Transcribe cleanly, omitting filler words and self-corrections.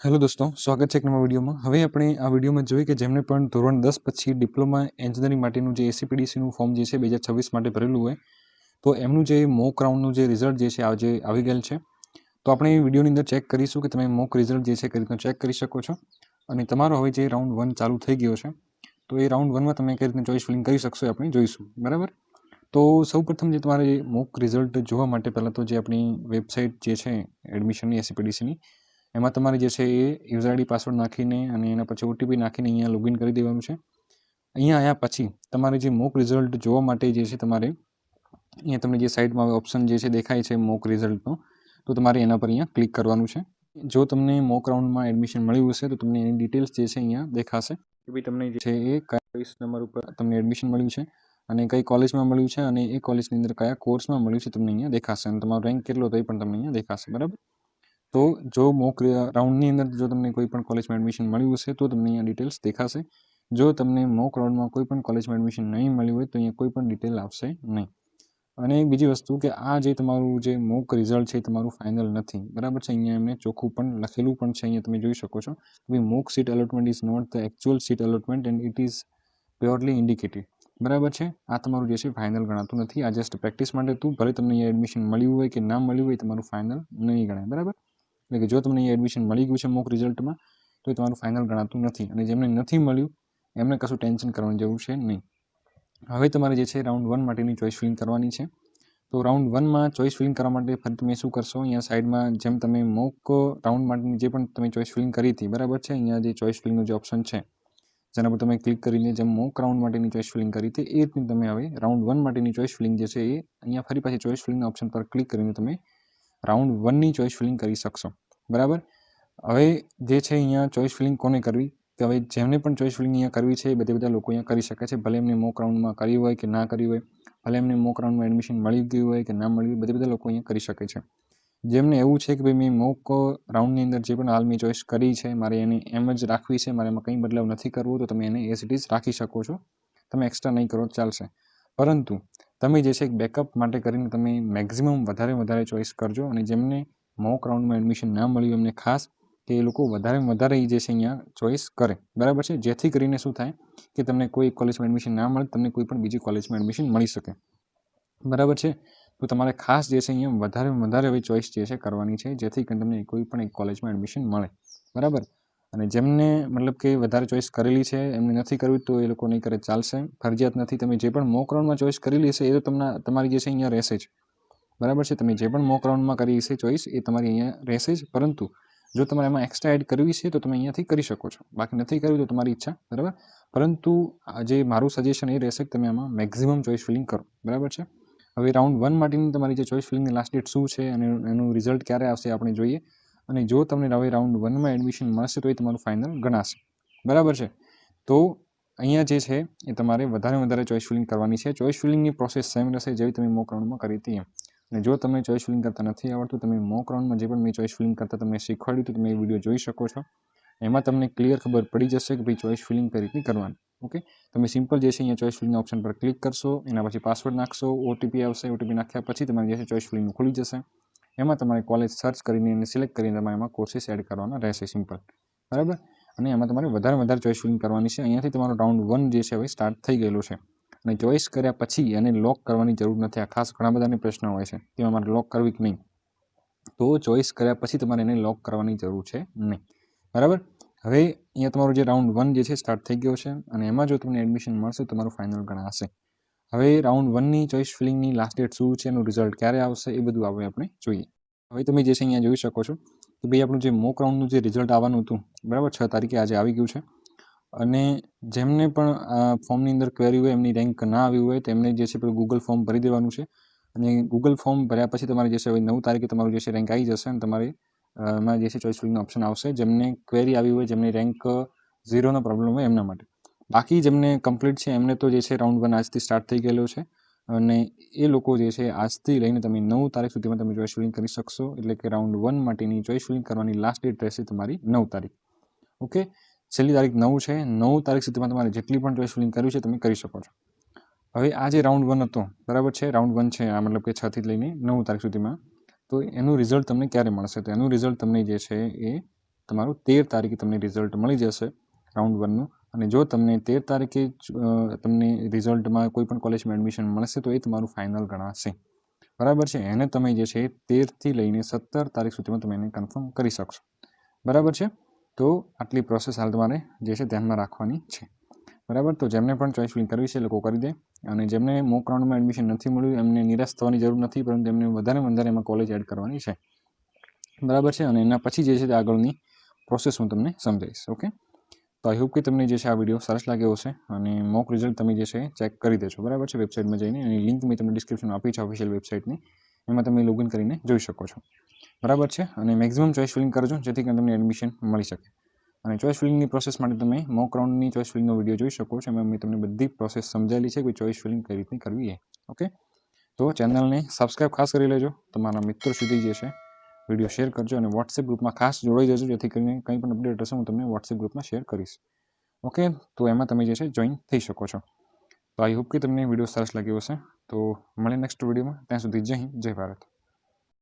Hello દોસ્તો, સ્વાગત છે એક નવા વિડીયોમાં. હવે આપણે આ વિડીયોમાં જોઈએ કે જેમને પણ ધોરણ 10 પછી ડિપ્લોમા એન્જિનિયરિંગ માટેનું જે એસીપીડીસીનું ફોર્મ જે છે 2026 માટે ભરેલું હોય, તો એમનું જે મોક રાઉન્ડનું જે રિઝલ્ટ જે છે આજે આવી ગયેલ છે. તો આપણે એ વિડીયોની અંદર ચેક કરીશું કે તમે મોક રિઝલ્ટ જે છે કઈ રીતના ચેક કરી શકો છો. અને તમારો હવે જે રાઉન્ડ 1 ચાલુ થઈ ગયો છે, તો એ રાઉન્ડ 1માં તમે કઈ રીતના ચોઈસ ફિલિંગ કરી શકશો એ આપણે જોઈશું, બરાબર. તો સૌપ્રથમ જે તમારે મોક રિઝલ્ટ જોવા માટે પહેલાં તો જે આપણી વેબસાઇટ જે છે એડમિશનની એસીપીડીસીની, એમાં તમારે જે છે એ યુઝર આઈડી પાસવર્ડ નાખીને અને એના પછી ઓટીપી નાખીને અહીંયા લોગિન કરી દેવાનું છે. અહીંયા આવ્યા પછી તમારે જે મોક રિઝલ્ટ જોવા માટે જે છે તમારે અહીંયા તમને જે સાઇડમાં ઓપ્શન જે છે દેખાય છે મોક રિઝલ્ટનો, તો તમારે એના પર અહીંયા ક્લિક કરવાનું છે. જો તમને મોક રાઉન્ડમાં એડમિશન મળ્યું હશે તો તમને એની ડિટેલ્સ જે છે અહીંયા દેખાશે કે ભાઈ તમને જે છે એ કયા નંબર ઉપર તમને એડમિશન મળ્યું છે અને કઈ કોલેજમાં મળ્યું છે અને એ કોલેજની અંદર કયા કોર્સમાં મળ્યું છે તમને અહીંયા દેખાશે અને તમારો રેન્ક કેટલો તો એ પણ તમને અહીંયા દેખાશે, બરાબર. તો જો મોક રાઉન્ડની અંદર જો તમને કોઈ પણ કોલેજમાં એડમિશન મળ્યું હશે તો તમને અહીંયા ડિટેલ્સ દેખાશે. જો તમને મોક રાઉન્ડમાં કોઈ પણ કોલેજમાં એડમિશન નહીં મળ્યું હોય તો અહીંયા કોઈ પણ ડિટેલ આવશે નહીં. અને બીજી વસ્તુ કે આ જે તમારું જે મોક રિઝલ્ટ છે એ તમારું ફાઇનલ નથી, બરાબર છે. અહીંયા એમને ચોખ્ખું પણ લખેલું પણ છે, અહીંયા તમે જોઈ શકો છો કે mock seat allotment is not the actual seat allotment and it is purely indicated, બરાબર છે. આ તમારું જે છે ફાઇનલ ગણાતું નથી. આ જસ્ટ પ્રેક્ટિસ માટે હતું. ભલે તમને અહીંયા એડમિશન મળ્યું હોય કે ના મળ્યું હોય તમારું ફાઇનલ નહીં ગણાય, બરાબર. એટલે કે જો તમને અહીંયા એડમિશન મળી ગયું છે મોક રિઝલ્ટમાં તો એ તમારું ફાઇનલ ગણાતું નથી. અને જેમને નથી મળ્યું એમને કશું ટેન્શન કરવાની જરૂર છે નહીં. હવે તમારે જે છે રાઉન્ડ 1 માટેની ચોઈસ ફિલિંગ કરવાની છે. તો રાઉન્ડ 1માં ચોઈસ ફિલિંગ કરવા માટે ફરી તમે શું કરશો, અહીંયા સાઈડમાં જેમ તમે મોક રાઉન્ડ માટેની જે પણ તમે ચોઈસ ફિલિંગ કરી હતી, બરાબર છે, અહીંયા જે ચોઈસ ફિલિંગનો જે ઓપ્શન છે જેના પર તમે ક્લિક કરીને જેમ મોક રાઉન્ડ માટેની ચોઈસ ફિલિંગ કરી હતી એ રીતની તમે હવે રાઉન્ડ 1 માટેની ચોઈસ ફિલિંગ જે છે એ અહીંયા ફરી પાછી ચોઈસ ફિલિંગના ઓપ્શન પર ક્લિક કરીને તમે રાઉન્ડ 1ની ચોઈસ ફિલિંગ કરી શકશો, બરાબર. હવે જે છે અહીંયા ચોઈસ ફિલિંગ કોને કરવી, કે હવે જેમને પણ ચોઈસ ફિલિંગ અહીંયા કરવી છે એ બધા લોકો અહીંયા કરી શકે છે. ભલે એમને મોક રાઉન્ડમાં કરી હોય કે ના કરી હોય, ભલે એમને મોક રાઉન્ડમાં એડમિશન મળી ગયું હોય કે ના મળ્યું હોય, બધા લોકો અહીંયા કરી શકે છે. જેમને એવું છે કે ભાઈ મેં મોક રાઉન્ડની અંદર જે પણ હાલ મેં ચોઈસ કરી છે મારે એને એમ જ રાખવી છે, મારે એમાં કંઈ બદલાવ નથી કરવો, તો તમે એને એઝ ઇટ ઇઝ રાખી શકો છો. તમે એક્સ્ટ્રા નહીં કરો ચાલશે. પરંતુ તમે જે છે એક બેકઅપ માટે કરીને તમે મેક્ઝિમમ વધારે ચોઈસ કરજો. અને જેમને મોક રાઉન્ડમાં એડમિશન ના મળ્યું એમને ખાસ કે એ લોકો વધારે જે છે અહીંયા ચોઈસ કરે, બરાબર છે. જેથી કરીને શું થાય કે તમને કોઈ કોલેજમાં એડમિશન ના મળે, તમને કોઈ પણ બીજી કોલેજમાં એડમિશન મળી શકે, બરાબર છે. તો તમારે ખાસ જે છે અહીંયા વધારે હવે ચોઈસ જે છે કરવાની છે, જેથી કરીને તમને કોઈ પણ એક કોલેજમાં એડમિશન મળે, બરાબર. અને જેમને મતલબ કે વધારે ચોઈસ કરેલી છે એમને નથી કરવી તો એ લોકો નહીં કરે ચાલશે, ફરજિયાત નથી. તમે જે પણ મોક રાઉન્ડમાં ચોઈસ કરેલી હશે એ તો તમારી જે છે અહીંયા રહેશે જ, બરાબર છે. તમે જે પણ મોક રાઉન્ડમાં કરી છે ચોઈસ એ તમારી અહીંયા રહેશે જ. પરંતુ જો તમારે એમાં એક્સ્ટ્રા એડ કરવી છે તો તમે અહીંયાથી કરી શકો છો, બાકી નથી કરવી તો તમારી ઈચ્છા, બરાબર. પરંતુ જે મારું સજેશન એ રહેશે કે તમે આમાં મેક્ઝિમમ ચોઈસ ફિલિંગ કરો, બરાબર છે. હવે રાઉન્ડ 1 માટેની તમારી જે ચોઈસ ફિલિંગની લાસ્ટ ડેટ શું છે અને એનું રિઝલ્ટ ક્યારે આવશે આપણે જોઈએ. અને જો તમને હવે રાઉન્ડ 1માં એડમિશન મળશે તો એ તમારું ફાઇનલ ગણાશે, બરાબર છે. તો અહીંયા જે છે એ તમારે વધારે ચોઈસ ફિલિંગ કરવાની છે. ચોઈસ ફિલિંગની પ્રોસેસ સેમ રહેશે જેવી તમે મોક રાઉન્ડમાં કરી હતી એમ. અને જો તમને ચોઈસ ફિલિંગ કરતા નથી આવડતું, તમે મોક રાઉન્ડમાં જે પણ મેં ચોઈસ ફિલિંગ કરતા તમને શીખવાડ્યું હતું તમે એ વિડીયો જોઈ શકો છો. એમાં તમને ક્લિયર ખબર પડી જશે કે ભાઈ ચોઈસ ફિલિંગ કઈ રીતની કરવાની. ઓકે, તમે સિમ્પલ જે છે અહીંયા ચોઈસ ફિલિંગના ઓપ્શન પર ક્લિક કરશો, એના પછી પાસવર્ડ નાખશો, ઓટીપી આવશે, ઓટીપી નાખ્યા પછી તમારે જે છે ચોઈસ ફિલિંગ ખુલી જશે. એમાં તમારે કોલેજ સર્ચ કરીને એને સિલેક્ટ કરીને તમારે એમાં કોર્સીસ એડ કરવાના રહેશે, સિમ્પલ, બરાબર. અને એમાં તમારે વધારે ચોઈસ ફિલિંગ કરવાની છે. અહીંયાથી તમારો રાઉન્ડ 1 જે છે હવે સ્ટાર્ટ થઈ ગયેલો છે. અને ચોઈસ કર્યા પછી એને લોક કરવાની જરૂર નથી. આ ખાસ ઘણા બધાને પ્રશ્ન હોય છે કે અમારે લોક કરવી કે નહીં. તો ચોઈસ કર્યા પછી તમારે એને લોક કરવાની જરૂર છે નહીં, બરાબર. હવે અહીંયા તમારો જે રાઉન્ડ 1 જે છે સ્ટાર્ટ થઈ ગયો છે અને એમાં જો તમને એડમિશન મળશે તો તમારું ફાઇનલ ગણાશે. હવે રાઉન્ડ 1ની ચોઈસ ફિલિંગની લાસ્ટ ડેટ શું છે, એનું રિઝલ્ટ ક્યારે આવશે એ બધું હવે આપણે જોઈએ. હવે તમે જે છે અહીંયા જોઈ શકો છો કે ભાઈ આપણું જે મોક રાઉન્ડનું જે રિઝલ્ટ આવવાનું હતું, બરાબર, 6 તારીખે આજે આવી ગયું છે. અને જેમને પણ ફોર્મની અંદર ક્વેરી હોય, એમની રેન્ક ના આવી હોય તો એમને જે છે પેલું ગૂગલ ફોર્મ ભરી દેવાનું છે. અને ગૂગલ ફોર્મ ભર્યા પછી તમારે જે છે હવે 9 તારીખે તમારું જે છે રેન્ક આવી જશે અને તમારે એમાં જે છે ચોઈસ ફિલિંગનો ઓપ્શન આવશે. જેમને ક્વેરી આવી હોય, જેમની રેન્ક 0નો પ્રોબ્લેમ હોય એમના માટે. બાકી જેમને કમ્પ્લીટ છે એમને તો જે છે રાઉન્ડ 1 આજથી સ્ટાર્ટ થઈ ગયેલો છે. અને એ લોકો જે છે આજથી લઈને તમે 9 તારીખ સુધીમાં તમે ચોઈસ ફિલિંગ કરી શકશો. એટલે કે રાઉન્ડ 1 માટેની ચોઈસ ફિલિંગ કરવાની લાસ્ટ ડેટ રહેશે તમારી 9 તારીખ. ઓકે, છેલ્લી તારીખ 9 છે. 9 તારીખ સુધીમાં તમારે જેટલી પણ ચોઈસ ફિલિંગ કરવી છે તમે કરી શકો છો. હવે આ જે રાઉન્ડ 1 હતો, બરાબર છે, રાઉન્ડ 1 છે આ મતલબ કે 6 થી લઈને 9 તારીખ સુધીમાં. તો એનું રિઝલ્ટ તમને ક્યારે મળશે, તો એનું રિઝલ્ટ તમને જે છે એ તમારું 13 તારીખે તમને રિઝલ્ટ મળી જશે રાઉન્ડ 1નું. અને જો તમને 13 તારીખે તમને રિઝલ્ટમાં કોઈ પણ કોલેજમાં એડમિશન મળશે તો એ તમારું ફાઇનલ ગણાશે. બરાબર છે. એને તમે જે છે 13થી લઈને 17 તારીખ સુધીમાં તમે એને કન્ફર્મ કરી શકશો. બરાબર છે. તો આટલી પ્રોસેસ હાલ તમારે જે છે ધ્યાનમાં રાખવાની છે. બરાબર. તો જેમને પણ ચોઇસ ફિલિંગ કરવી છે એ લોકો કરી દે. અને જેમને મોક રાઉન્ડમાં એડમિશન નથી મળ્યું એમને નિરાશ થવાની જરૂર નથી, પરંતુ એમને વધારે એમાં કોલેજ એડ કરવાની છે. બરાબર છે. અને એના પછી જે છે તે આગળની પ્રોસેસ હું તમને સમજાવીશ. ઓકે. તો આઈ હોપ કે તમને જે છે આ વિડીયો સરસ લાગ્યો હશે અને મોક રિઝલ્ટ તમે જે છે ચેક કરી દેજો. બરાબર છે. વેબસાઇટમાં જઈને એની લિંક મેં તમને ડિસ્ક્રિપ્શનમાં આપી છે ઓફિશિયલ વેબસાઇટની, એમાં તમે લોગિન કરીને જોઈ શકો છો. બરાબર છે. અને મેક્સિમમ ચોઇસ ફિલિંગ કરજો જેથી કરીને તમને એડમિશન મળી શકે. અને ચોઇસ ફિલિંગની પ્રોસેસ માટે તમે મોક રાઉન્ડની ચોઇસ ફિલિંગનો વિડીયો જોઈ શકો છો. એમાં મેં તમને બધી પ્રોસેસ સમજાવેલી છે કે ચોઇસ ફિલિંગ કઈ રીતની કરવી એ. ઓકે. તો ચેનલને સબસ્ક્રાઈબ ખાસ કરી લેજો. તમારા મિત્રો સુધી જે છે વિડીયો શેર કરજો અને વોટ્સએપ ગ્રુપમાં ખાસ જોડાઈ જજો જેથી કરીને કંઈ પણ અપડેટ હશે હું તમને વોટ્સએપ ગ્રુપમાં શેર કરીશ. ઓકે. તો એમાં તમે જે છે જોઈન થઈ શકો છો. તો આઈ હોપ કે તમને વિડીયો સરસ લાગ્યો હશે. તો મળીએ નેક્સ્ટ વિડીયોમાં. ત્યાં સુધી જય હિન્દ, જય ભારત.